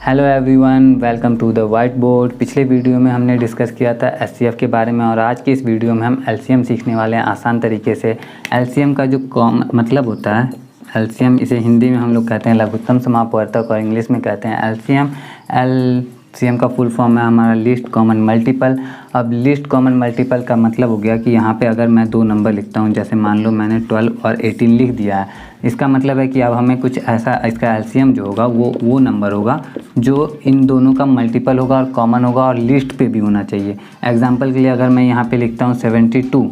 Hello everyone, welcome to the white board. पिछले video में हमने डिस्कस किया था एचसीएफ के बारे में और आज की इस वीडियो में हम एलसीएम सीखने वाले हैं आसान तरीके से। एलसीएम का जो मतलब होता है, एलसीएम इसे हिंदी में हम लोग कहते हैं लघुत्तम समापवर्तक और इंग्लिश में कहते हैं एलसीएम। एलसीएम का फुल फॉर्म है हमारा लीस्ट कॉमन मल्टीपल। अब लीस्ट कॉमन मल्टीपल का मतलब हो गया कि यहाँ पे अगर मैं दो नंबर लिखता हूँ, जैसे मान लो मैंने 12 और 18 लिख दिया है, इसका मतलब है कि अब हमें कुछ ऐसा इसका एलसीएम जो होगा वो नंबर होगा जो इन दोनों का मल्टीपल होगा और कॉमन होगा और लिस्ट पे भी होना चाहिए। एग्जांपल के लिए अगर मैं यहाँ पे लिखता हूँ 72,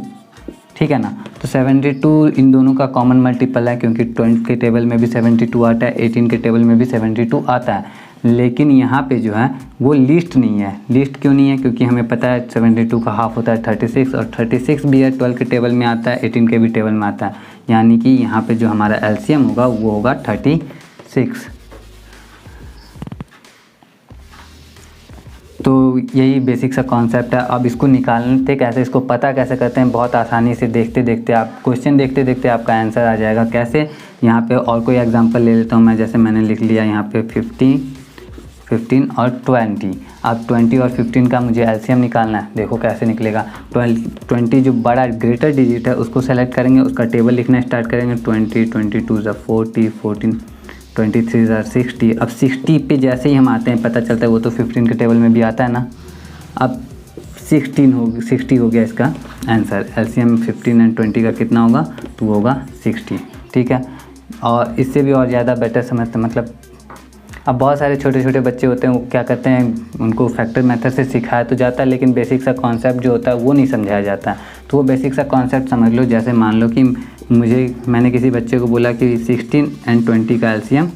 ठीक है ना, तो 72 इन दोनों का कॉमन मल्टीपल है क्योंकि 20 के टेबल में भी 72 आता है, 18 के टेबल में भी 72 आता है। लेकिन यहाँ पे जो है वो लिस्ट नहीं है। लिस्ट क्यों नहीं है? क्योंकि हमें पता है 72 का हाफ होता है 36 और 36 भी है 12 के टेबल में आता है, 18 के भी टेबल में आता है। यानी कि यहाँ पे जो हमारा एलसीएम होगा वो होगा 36। तो यही बेसिक सा कॉन्सेप्ट है। अब इसको निकालते कैसे, इसको पता कैसे करते हैं, बहुत आसानी से देखते देखते आप क्वेश्चन देखते देखते आपका आंसर आ जाएगा। कैसे? यहाँ पे और कोई एग्जांपल ले लेता हूँ मैं, जैसे मैंने लिख लिया यहाँ पे 15 और 20। अब 20 और 15 का मुझे एलसीएम निकालना है। देखो कैसे निकलेगा। 20 जो बड़ा ग्रेटर डिजिट है उसको सेलेक्ट करेंगे, उसका टेबल लिखना स्टार्ट करेंगे। 20, 22 ज़ा 40, 14, 23 ज़ा 60। अब 60 पे जैसे ही हम आते हैं पता चलता है वो तो 15 के टेबल में भी आता है ना। अब 60 हो गया इसका आंसर। एलसीएम 15 एंड 20 का कितना होगा? तो वो होगा 60। ठीक है, और इससे भी और ज़्यादा बेटर समझते, मतलब अब बहुत सारे छोटे छोटे बच्चे होते हैं, वो क्या करते हैं, उनको फैक्टर मेथड से सिखाया तो जाता है लेकिन बेसिक सा कॉन्सेप्ट जो होता है वो नहीं समझाया जाता है। तो वो बेसिक सा कॉन्सेप्ट समझ लो। जैसे मान लो कि मैंने किसी बच्चे को बोला कि 16 एंड 20 का एलसीएम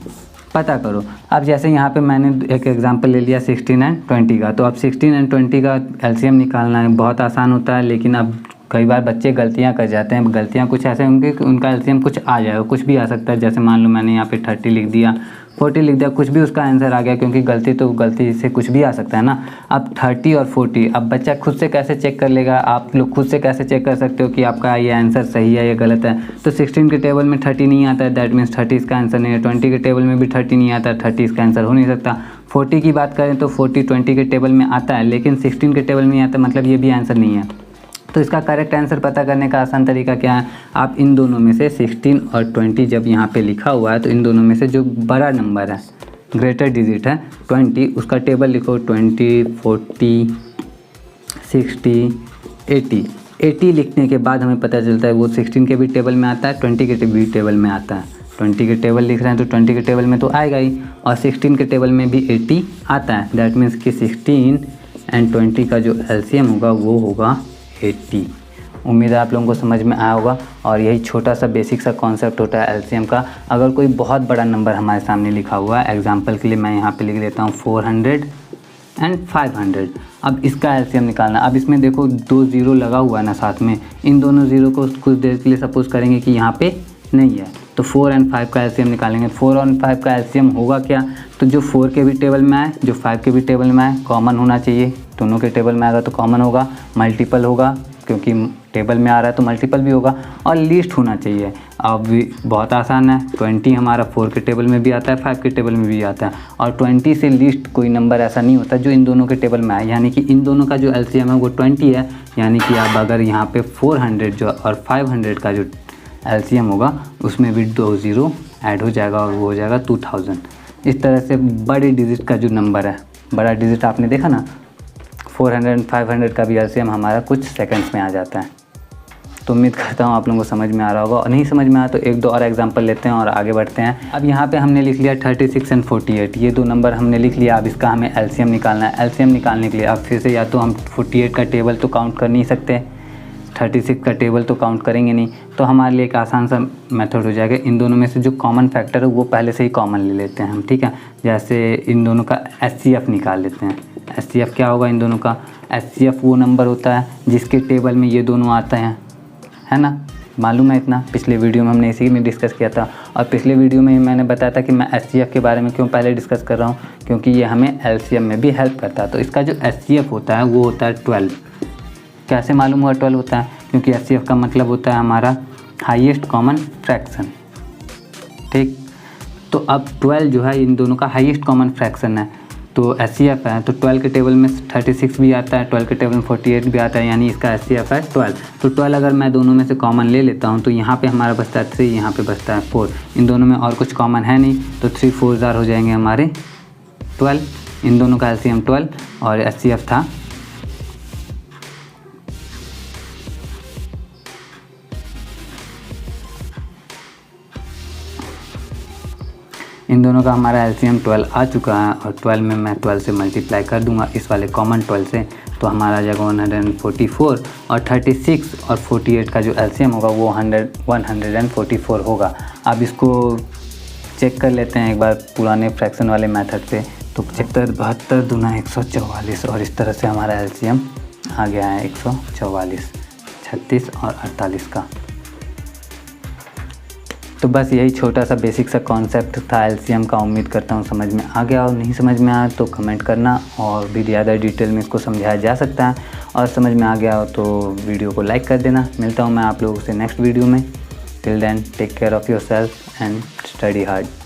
पता करो। अब जैसे यहाँ पे मैंने एक एग्जांपल ले लिया 16 एंड 20 का, तो अब 16 एंड 20 का एलसीएम निकालना है, बहुत आसान होता है। लेकिन अब कई बार बच्चे गलतियाँ कर जाते हैं। गलतियाँ कुछ ऐसे होंगी कि उनका एलसीएम कुछ आ जाएगा, कुछ भी आ सकता है। जैसे मान लो मैंने यहाँ पे 30 लिख दिया, 40 लिख दिया, कुछ भी उसका आंसर आ गया, क्योंकि गलती से कुछ भी आ सकता है ना। अब 30 और 40, अब बच्चा खुद से कैसे चेक कर लेगा? आप लोग खुद से कैसे चेक कर सकते हो कि आपका ये आंसर सही है या गलत है? तो 16 के टेबल में 30 नहीं आता है, दैट मीन्स 30 इसका आंसर नहीं है। 20 के टेबल में भी 30 नहीं आता है, 30 इसका आंसर हो नहीं सकता। 40 की बात करें तो 40 20 के टेबल में आता है लेकिन 16 के टेबल में नहीं आता, मतलब ये भी आंसर नहीं है। तो इसका करेक्ट आंसर पता करने का आसान तरीका क्या है? आप इन दोनों में से 16 और 20 जब यहाँ पे लिखा हुआ है तो इन दोनों में से जो बड़ा नंबर है, ग्रेटर डिजिट है 20, उसका टेबल लिखो। 20, 40, 60, 80। 80 लिखने के बाद हमें पता चलता है वो 16 के भी टेबल में आता है, 20 के भी टेबल में आता है। 20 के टेबल लिख रहे हैं तो 20 के टेबल में तो आएगा ही, और 16 के टेबल में भी 80 आता है। दैट मीन्स कि 16 एंड 20 का जो एलसीएम होगा वो होगा 80। उम्मीद है आप लोगों को समझ में आया होगा। और यही छोटा सा बेसिक सा कॉन्सेप्ट होता है एलसीएम का। अगर कोई बहुत बड़ा नंबर हमारे सामने लिखा हुआ है, एग्जांपल के लिए मैं यहाँ पे लिख लेता हूँ 400 एंड 500। अब इसका एलसीएम निकालना। अब इसमें देखो 2 ज़ीरो लगा हुआ है ना साथ में, इन दोनों ज़ीरो को कुछ देर के लिए सपोज करेंगे कि यहाँ पे नहीं है, तो 4 एंड 5 का एलसीएम निकालेंगे। 4 और 5 का एलसीएम होगा क्या? तो जो 4 के भी टेबल में आए, जो 5 के भी टेबल में आए, कॉमन होना चाहिए। दोनों के टेबल में आएगा तो कॉमन होगा, मल्टीपल होगा क्योंकि टेबल में आ रहा है तो मल्टीपल भी होगा, और लिस्ट होना चाहिए। अब बहुत आसान है। 20 हमारा 4 के टेबल में भी आता है, 5 के टेबल में भी आता है, और 20 से लिस्ट कोई नंबर ऐसा नहीं होता जो इन दोनों के टेबल में आए। यानी कि इन दोनों का जो एलसीएम है वो 20 है। यानी कि आप अगर यहाँ पे 400 जो और 500 का जो एलसीएम होगा उसमें भी 2 ज़ीरो ऐड हो जाएगा और वो हो जाएगा 2000। इस तरह से बड़े डिजिट का जो नंबर है, बड़ा डिजिट आपने देखा ना, 400 500 का भी एलसीएम हमारा कुछ सेकंड्स में आ जाता है। तो उम्मीद करता हूँ आप लोगों को समझ में आ रहा होगा, और नहीं समझ में आया तो एक दो और एग्जांपल लेते हैं और आगे बढ़ते हैं। अब यहाँ पे हमने लिख लिया 36 एंड 48, ये दो नंबर हमने लिख लिया। अब इसका हमें एलसीएम निकालना है। एलसीएम निकालने के लिए अब फिर से या तो हम 48 का टेबल तो काउंट कर नहीं सकते, 36 का टेबल तो काउंट करेंगे नहीं, तो हमारे लिए एक आसान सा मेथड हो जाएगा। इन दोनों में से जो कॉमन फैक्टर है वो पहले से ही कॉमन ले लेते हैं हम, ठीक है। जैसे इन दोनों का एचसीएफ निकाल लेते हैं। एचसीएफ क्या होगा इन दोनों का? एचसीएफ वो नंबर होता है जिसके टेबल में ये दोनों आते हैं, है ना। मालूम है इतना, पिछले वीडियो में हमने इसी में डिस्कस किया था। और पिछले वीडियो में मैंने बताया था कि मैं एचसीएफ के बारे में क्यों पहले डिस्कस कर रहा हूँ, क्योंकि ये हमें एलसीएम में भी हेल्प करता है। तो इसका जो एचसीएफ होता है वो होता है 12। कैसे मालूम हुआ 12 होता है? क्योंकि एचसीएफ का मतलब होता है हमारा हाईएस्ट कॉमन फ्रैक्शन, ठीक। तो अब 12 जो है इन दोनों का हाईएस्ट कॉमन फ्रैक्शन है। तो SCF है, तो 12 के टेबल में 36 भी आता है, 12 के टेबल में 48 भी आता है, यानी इसका SCF है 12। तो 12 अगर मैं दोनों में से कॉमन ले लेता हूँ तो यहाँ पे हमारा बचता है 3, यहाँ पे बचता है 4। इन दोनों में और कुछ कॉमन है नहीं, तो 3 4 जार हो जाएंगे हमारे 12। इन दोनों का LCM 12 और SCF था इन दोनों का हमारा LCM 12 आ चुका है, और 12 में मैं 12 से मल्टीप्लाई कर दूंगा इस वाले कॉमन 12 से, तो हमारा आ जाएगा 144, और 36 और 48 का जो LCM होगा वो 144 होगा। अब इसको चेक कर लेते हैं एक बार पुराने फ्रैक्शन वाले मेथड से। तो 75 72 दूना 144, और इस तरह से हमारा LCM आ गया है 144, 36 और 48 का। तो बस यही छोटा सा बेसिक सा कॉन्सेप्ट था LCM का। उम्मीद करता हूँ समझ में आ गया, और नहीं समझ में आया तो कमेंट करना, और भी ज़्यादा डिटेल में इसको समझाया जा सकता है। और समझ में आ गया हो तो वीडियो को लाइक कर देना। मिलता हूँ मैं आप लोगों से नेक्स्ट वीडियो में। Till then take care of yourself and study hard.